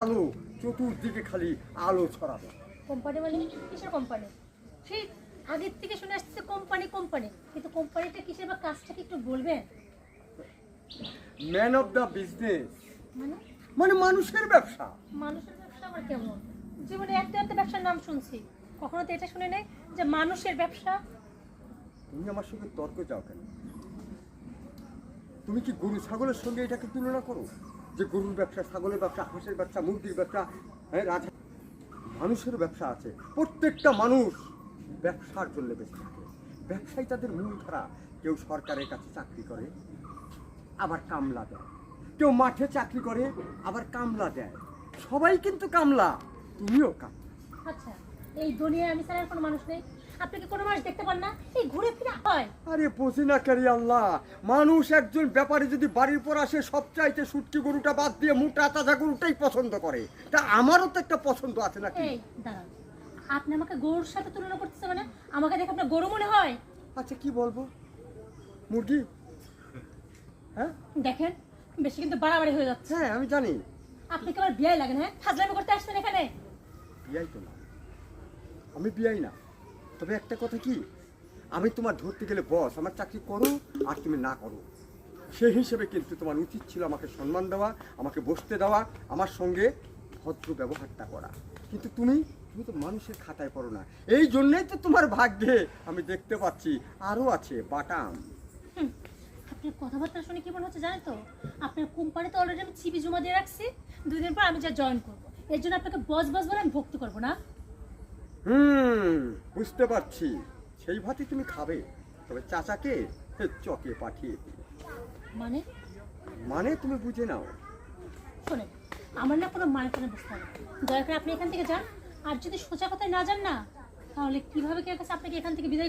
আলো চতুর্দিকে খালি আলো ছড়াবে। কোম্পানি মানে কিসের কোম্পানি? সেই আগের থেকে শুনে আসছে কোম্পানি কোম্পানি, কিন্তু কোম্পানিটা কিসের বা কাজটা কি একটু বলবেন? ম্যান অফ দ্য বিজনেস মানে মানে মানুষের ব্যবসা। মানুষের ব্যবসা আবার কেমন? জীবনে একটা একটা ব্যবসার নাম শুনছি, কখনো তো এটা শুনে নাই যে মানুষের ব্যবসা। তুমি আমার সঙ্গে তর্ক যাও কেন? তুমি কি গরু ছাগলের সঙ্গে এটাকে তুলনা করো যে গরুর ব্যবসা, ছাগলের ব্যবসা, হাঁসের ব্যবসা, মুরগির ব্যবসা? হ্যাঁ, মানুষের ব্যবসা আছে। প্রত্যেকটা মানুষ ব্যবসার জন্য বেঁচে থাকে। ব্যবসায় তাদের মূল ধারা। কেউ সরকারের কাছে চাকরি করে, আবার কামলা দেয়। কেউ মাঠে চাকরি করে, আবার কামলা দেয়। সবাই কিন্তু কামলা, তুমিও কামলা। আচ্ছা, এই দুনিয়ায় আমি ছাড়া আর কোনো মানুষ নেই? আপনি কি কোনো মানুষ দেখতে পান না? এই ঘুরে ফিরে হয়। আরে বুঝি না কারি আল্লাহ, মানুষ একজন ব্যাপারী যদি বাড়ির পর আসে সবচাইতে শুটকি গরুটা বাদ দিয়ে মোটা তাজা গরুটাই পছন্দ করে। তা আমারও তো একটা পছন্দ আছে নাকি? এই দাঁড়ান, আপনি আমাকে গরুর সাথে তুলনা করতেছেন? মানে আমাকে দেখে আপনার গরু মনে হয়? আচ্ছা কি বলবো, মুরগি? হ্যাঁ দেখেন, বেশি কিন্তু বাড়াবাড়ি হয়ে যাচ্ছে। হ্যাঁ আমি জানি। আপনি কি আমার বিয়ে লাগে না? ফাজলামি করতে আসছেন এখানে? বিয়াই তো না, আমি বিয়াই না। তবে একটা কথা কি, আমি তোমার ধরতে গেলে বস, আমার চাকরি করো আর তুমি না করো, সেই হিসেবে কিন্তু তোমার উচিত ছিল আমাকে সম্মান দেওয়া, আমাকে বসতে দেওয়া, আমার সঙ্গে ভদ্র ব্যবহারটা করা। কিন্তু তুমি তুমি তো মানুষের খাতায় পড়ো না। এই জন্যই তো তোমার ভাগ্যে আমি দেখতে পাচ্ছি আরও আছে বাটাম। আপনার কথাবার্তা শুনে কি মনে হচ্ছে জানেন তো? আপনার কোম্পানিতে অলরেডি আমি সিভি জমা দিয়ে রাখছি, 2 দিন পর আমি যা জয়েন করবো। এর জন্য আপনাকে বস বস বলে আমি ভক্তি করবো না? বুঝতে পারছি, সেই ভাতই তুমি খাবে। তবে চাচাকে চকে পাঠিয়ে দিবে। মানে মানে তুমি বুঝে নাও। শোনেন, আমার না কোনো মানে কোনো বুঝতে হবে না। দয়া করে আপনি এখান থেকে যান। আর যদি সোজা কথায় না যান না, তাহলে কিভাবে কে কাছে আপনাকে এখান থেকে বিদায়